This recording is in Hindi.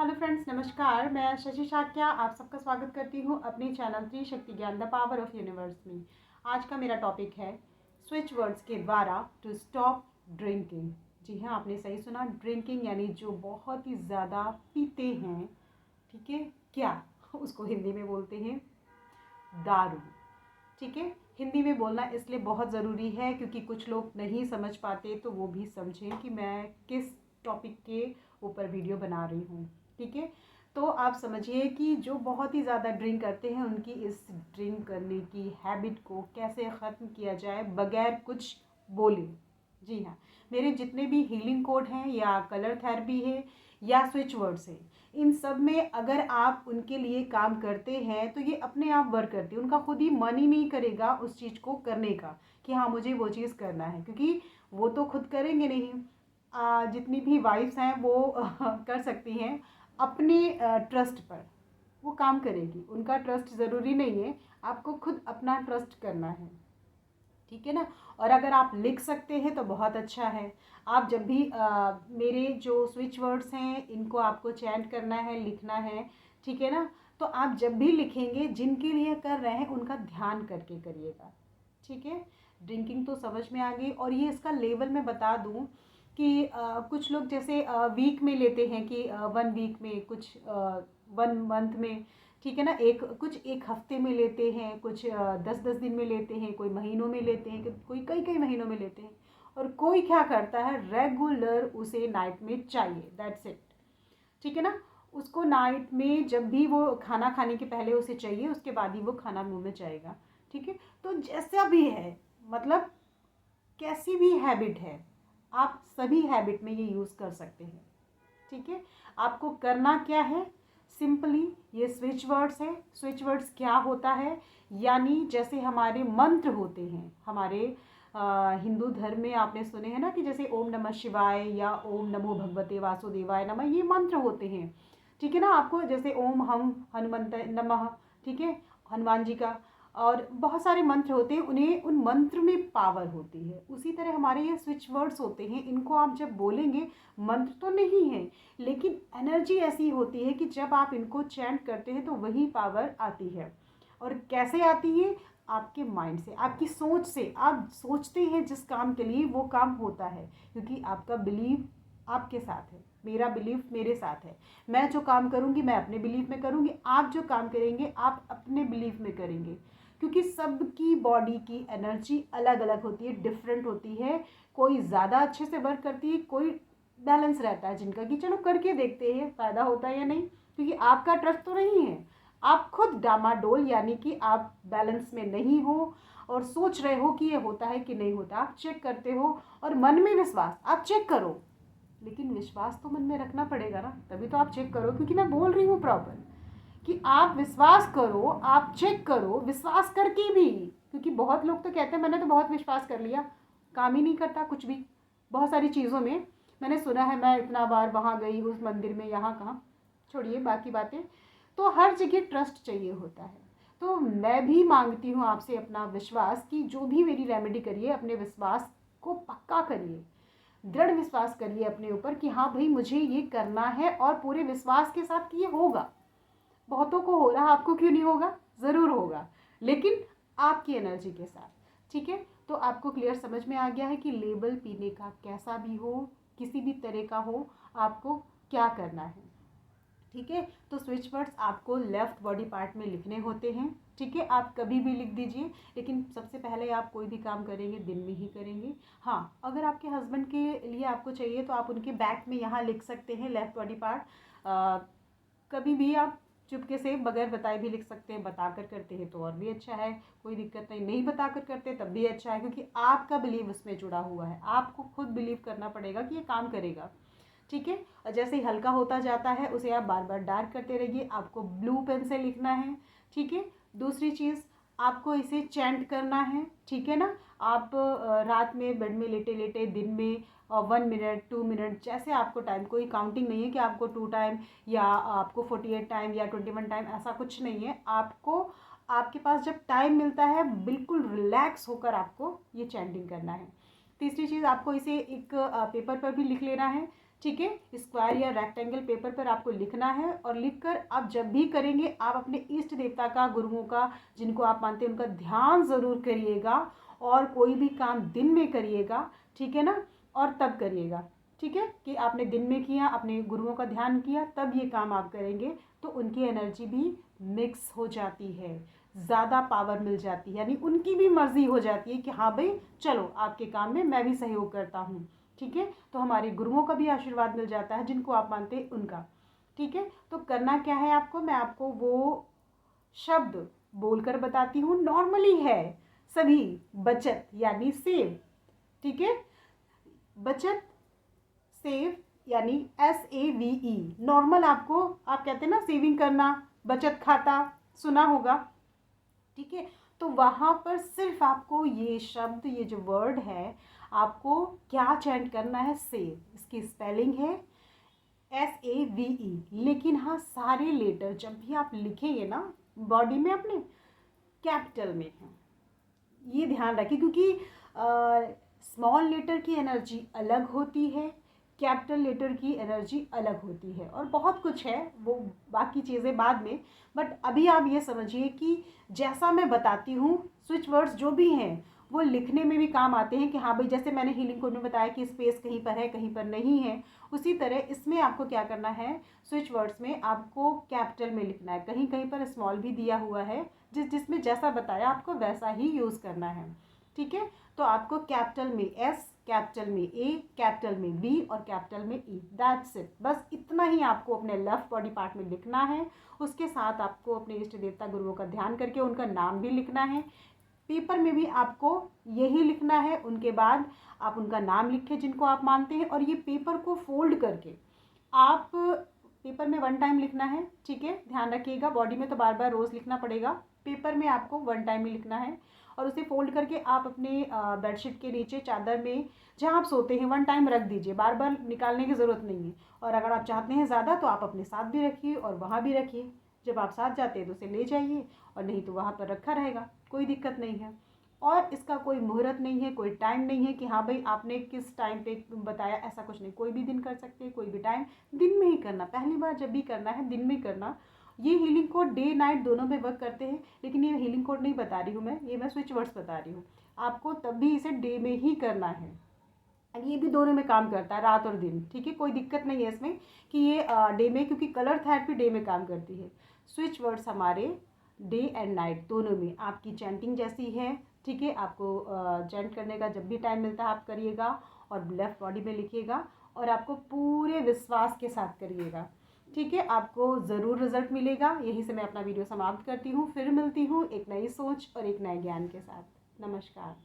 हेलो फ्रेंड्स, नमस्कार। मैं शशि शाक्या आप सबका स्वागत करती हूँ अपने चैनल त्रिशक्ति ज्ञान द पावर ऑफ यूनिवर्स में। आज का मेरा टॉपिक है स्विच वर्ड्स के द्वारा टू स्टॉप ड्रिंकिंग। जी हाँ, आपने सही सुना, ड्रिंकिंग यानी जो बहुत ही ज़्यादा पीते हैं। ठीक है, क्या उसको हिंदी में बोलते हैं दारू। ठीक है, हिंदी में बोलना इसलिए बहुत ज़रूरी है क्योंकि कुछ लोग नहीं समझ पाते, तो वो भी समझें कि मैं किस टॉपिक के ऊपर वीडियो बना रही हूँ। ठीक है, तो आप समझिए कि जो बहुत ही ज़्यादा ड्रिंक करते हैं उनकी इस ड्रिंक करने की हैबिट को कैसे ख़त्म किया जाए बगैर कुछ बोले। जी हाँ, मेरे जितने भी हीलिंग कोड हैं या कलर थेरेपी है या स्विच वर्ड्स हैं, इन सब में अगर आप उनके लिए काम करते हैं तो ये अपने आप वर्क करती है। उनका खुद ही मन ही नहीं करेगा उस चीज़ को करने का कि हाँ मुझे वो चीज़ करना है, क्योंकि वो तो खुद करेंगे नहीं। जितनी भी वाइफ्स हैं वो कर सकती हैं अपने ट्रस्ट पर, वो काम करेगी। उनका ट्रस्ट ज़रूरी नहीं है, आपको खुद अपना ट्रस्ट करना है। ठीक है ना। और अगर आप लिख सकते हैं तो बहुत अच्छा है। आप जब भी मेरे जो स्विच वर्ड्स हैं इनको आपको चैंट करना है, लिखना है, ठीक है ना, तो आप जब भी लिखेंगे जिनके लिए कर रहे हैं उनका ध्यान करके करिएगा। ठीक है, ड्रिंकिंग तो समझ में आ गई। और ये इसका लेवल मैं बता दूं कि कुछ लोग जैसे वीक में लेते हैं कि 1 वीक में, कुछ 1 मंथ में, ठीक है ना, एक हफ्ते में लेते हैं, कुछ 10-10 दिन में लेते हैं, कोई महीनों में लेते हैं, कोई कई कई महीनों में लेते हैं, और कोई क्या करता है रेगुलर उसे नाइट में चाहिए, दैट्स इट। ठीक है ना, उसको नाइट में जब भी वो खाना खाने के पहले उसे चाहिए, उसके बाद ही वो खाना मुंह में जाएगा। ठीक है, तो जैसा भी है, मतलब कैसी भी हैबिट है, आप सभी हैबिट में ये यूज़ कर सकते हैं। ठीक है, आपको करना क्या है, सिंपली ये स्विच वर्ड्स है। स्विच वर्ड्स क्या होता है, यानी जैसे हमारे मंत्र होते हैं हमारे हिंदू धर्म में, आपने सुने हैं ना कि जैसे ओम नमः शिवाय या ओम नमो भगवते वासुदेवाय नमः, ये मंत्र होते हैं। ठीक है ना, आपको जैसे ओम हम हनुमंत नमः, ठीक है, हनुमान जी का, और बहुत सारे मंत्र होते हैं, उन्हें उन मंत्र में पावर होती है। उसी तरह हमारे ये स्विच वर्ड्स होते हैं, इनको आप जब बोलेंगे, मंत्र तो नहीं है लेकिन एनर्जी ऐसी होती है कि जब आप इनको चैंट करते हैं तो वही पावर आती है। और कैसे आती है, आपके माइंड से, आपकी सोच से। आप सोचते हैं जिस काम के लिए वो काम होता है, क्योंकि आपका बिलीव आपके साथ है, मेरा बिलीफ मेरे साथ है। मैं जो काम करूँगी मैं अपने बिलीफ में करूँगी, आप जो काम करेंगे आप अपने बिलीफ में करेंगे, क्योंकि सबकी बॉडी की एनर्जी अलग अलग होती है, डिफरेंट होती है। कोई ज़्यादा अच्छे से वर्क करती है, कोई बैलेंस रहता है जिनका कि चलो करके देखते हैं फ़ायदा होता है या नहीं, क्योंकि आपका ट्रस्ट तो नहीं है। आप खुद डामाडोल, यानी कि आप बैलेंस में नहीं हो और सोच रहे हो कि ये होता है कि नहीं होता, आप चेक करते हो। और मन में विश्वास, आप चेक करो, लेकिन विश्वास तो मन में रखना पड़ेगा ना, तभी तो आप चेक करो। क्योंकि मैं बोल रही हूँ प्रॉपर कि आप विश्वास करो, आप चेक करो, विश्वास करके भी। क्योंकि बहुत लोग तो कहते हैं मैंने तो बहुत विश्वास कर लिया, काम ही नहीं करता कुछ भी। बहुत सारी चीज़ों में मैंने सुना है, मैं इतना बार वहाँ गई उस मंदिर में, यहाँ कहाँ, छोड़िए बाकी बातें। तो हर जगह ट्रस्ट चाहिए होता है। तो मैं भी मांगती हूँ आपसे अपना विश्वास, कि जो भी मेरी रेमेडी करिए अपने विश्वास को पक्का करिए, दृढ़ विश्वास करिए अपने ऊपर कि हाँ भाई मुझे ये करना है, और पूरे विश्वास के साथ कि ये होगा। बहुतों को हो रहा, आपको क्यों नहीं होगा, ज़रूर होगा, लेकिन आपकी एनर्जी के साथ। ठीक है, तो आपको क्लियर समझ में आ गया है कि लेबल पीने का कैसा भी हो, किसी भी तरह का हो, आपको क्या करना है। ठीक है, तो स्विच वर्ड्स आपको लेफ्ट बॉडी पार्ट में लिखने होते हैं। ठीक है, आप कभी भी लिख दीजिए, लेकिन सबसे पहले आप कोई भी काम करेंगे दिन में ही करेंगे। हाँ, अगर आपके हस्बैंड के लिए आपको चाहिए तो आप उनके बैक में यहाँ लिख सकते हैं लेफ्ट बॉडी पार्ट। कभी भी आप चुपके से बगैर बताए भी लिख सकते हैं, बताकर करते हैं तो और भी अच्छा है, कोई दिक्कत नहीं, नहीं बताकर करते तब भी अच्छा है, क्योंकि आपका बिलीव उसमें जुड़ा हुआ है। आपको खुद बिलीव करना पड़ेगा कि ये काम करेगा। ठीक है, और जैसे ही हल्का होता जाता है उसे आप बार बार डार्क करते रहिए। आपको ब्लू पेन से लिखना है। ठीक है, दूसरी चीज़, आपको इसे चैंट करना है। ठीक है ना, आप रात में बेड में लेटे लेटे, दिन में 1 मिनट 2 मिनट, जैसे आपको टाइम, कोई काउंटिंग नहीं है कि आपको 2 टाइम या आपको 48 टाइम या 21 टाइम, ऐसा कुछ नहीं है। आपको आपके पास जब टाइम मिलता है बिल्कुल रिलैक्स होकर आपको ये चैंटिंग करना है। तीसरी चीज़, आपको इसे एक पेपर पर भी लिख लेना है। ठीक है। स्क्वायर या रेक्टेंगल पेपर पर आपको लिखना है और लिखकर आप जब भी करेंगे आप अपने इष्ट देवता का, गुरुओं का, जिनको आप मानते हैं उनका ध्यान ज़रूर करिएगा। और कोई भी काम दिन में करिएगा, ठीक है ना, और तब करिएगा, ठीक है, कि आपने दिन में किया, अपने गुरुओं का ध्यान किया, तब ये काम आप करेंगे तो उनकी एनर्जी भी मिक्स हो जाती है, ज़्यादा पावर मिल जाती है, यानी उनकी भी मर्जी हो जाती है कि हाँ भाई चलो आपके काम में मैं भी सहयोग करता हूँ, ठीक है। तो हमारे गुरुओं का भी आशीर्वाद मिल जाता है, जिनको आप मानते हैं उनका, ठीक है। तो करना क्या है आपको, मैं आपको वो शब्द बोलकर बताती हूँ, नॉर्मली है सभी, बचत यानी सेव, ठीक है, बचत, सेव यानी SAVE, नॉर्मल आपको, आप कहते हैं ना सेविंग करना, बचत खाता सुना होगा, ठीक है। तो वहाँ पर सिर्फ आपको ये शब्द, ये जो वर्ड है, आपको क्या चैंट करना है, सेव, इसकी स्पेलिंग है SAVE, लेकिन हाँ सारे लेटर जब भी आप लिखेंगे ना बॉडी में अपने, कैपिटल में है, ये ध्यान रखिए, क्योंकि स्मॉल लेटर की एनर्जी अलग होती है, कैपिटल लेटर की एनर्जी अलग होती है, और बहुत कुछ है वो बाकी चीज़ें बाद में। बट अभी आप ये समझिए कि जैसा मैं बताती हूँ, स्विच वर्ड्स जो भी हैं वो लिखने में भी काम आते हैं, कि हाँ भाई जैसे मैंने हीलिंग कोड में बताया कि स्पेस कहीं पर है कहीं पर नहीं है, उसी तरह इसमें आपको क्या करना है, स्विच वर्ड्स में आपको कैपिटल में लिखना है, कहीं कहीं पर स्मॉल भी दिया हुआ है, जिसमें जैसा बताया आपको वैसा ही यूज़ करना है, ठीक है। तो आपको कैपिटल में S, कैपिटल में A, कैपिटल में V और कैपिटल में E, दैट्स इट, बस इतना ही आपको अपने लेफ्ट बॉडी पार्ट में लिखना है। उसके साथ आपको अपने इष्ट देवता गुरुओं का ध्यान करके उनका नाम भी लिखना है, पेपर में भी आपको यही लिखना है, उनके बाद आप उनका नाम लिखें जिनको आप मानते हैं, और ये पेपर को फोल्ड करके आप पेपर में 1 टाइम लिखना है, ठीक है, ध्यान रखिएगा, बॉडी में तो बार बार रोज़ लिखना पड़ेगा, पेपर में आपको 1 टाइम ही लिखना है। और उसे फोल्ड करके आप अपने बेडशीट के नीचे, चादर में, जहाँ आप सोते हैं 1 टाइम रख दीजिए, बार बार निकालने की ज़रूरत नहीं है। और अगर आप चाहते हैं ज़्यादा तो आप अपने साथ भी रखिए और वहाँ भी रखिए, जब आप साथ जाते हैं तो उसे ले जाइए, और नहीं तो वहाँ पर रखा रहेगा, कोई दिक्कत नहीं है। और इसका कोई मुहूर्त नहीं है, कोई टाइम नहीं है कि हाँ भाई आपने किस टाइम पे बताया, ऐसा कुछ नहीं, कोई भी दिन कर सकते हैं, कोई भी टाइम, दिन में ही करना, पहली बार जब भी करना है दिन में करना। ये हीलिंग कोड डे नाइट दोनों में वर्क करते हैं, लेकिन ये हीलिंग कोड नहीं बता रही हूँ मैं, ये मैं स्विच वर्ड्स बता रही हूँ, आपको तब भी इसे डे में ही करना है। ये भी दोनों में काम करता है, रात और दिन, ठीक है, कोई दिक्कत नहीं है इसमें कि ये डे में, क्योंकि कलर थेरेपी डे में काम करती है, स्विच वर्ड्स हमारे डे एंड नाइट दोनों में आपकी चैंटिंग जैसी है, ठीक है। आपको चैंट करने का जब भी टाइम मिलता है आप करिएगा, और लेफ्ट बॉडी में लिखिएगा, और आपको पूरे विश्वास के साथ करिएगा, ठीक है, आपको ज़रूर रिजल्ट मिलेगा। यहीं से मैं अपना वीडियो समाप्त करती हूँ, फिर मिलती हूँ एक नई सोच और एक नए ज्ञान के साथ। नमस्कार।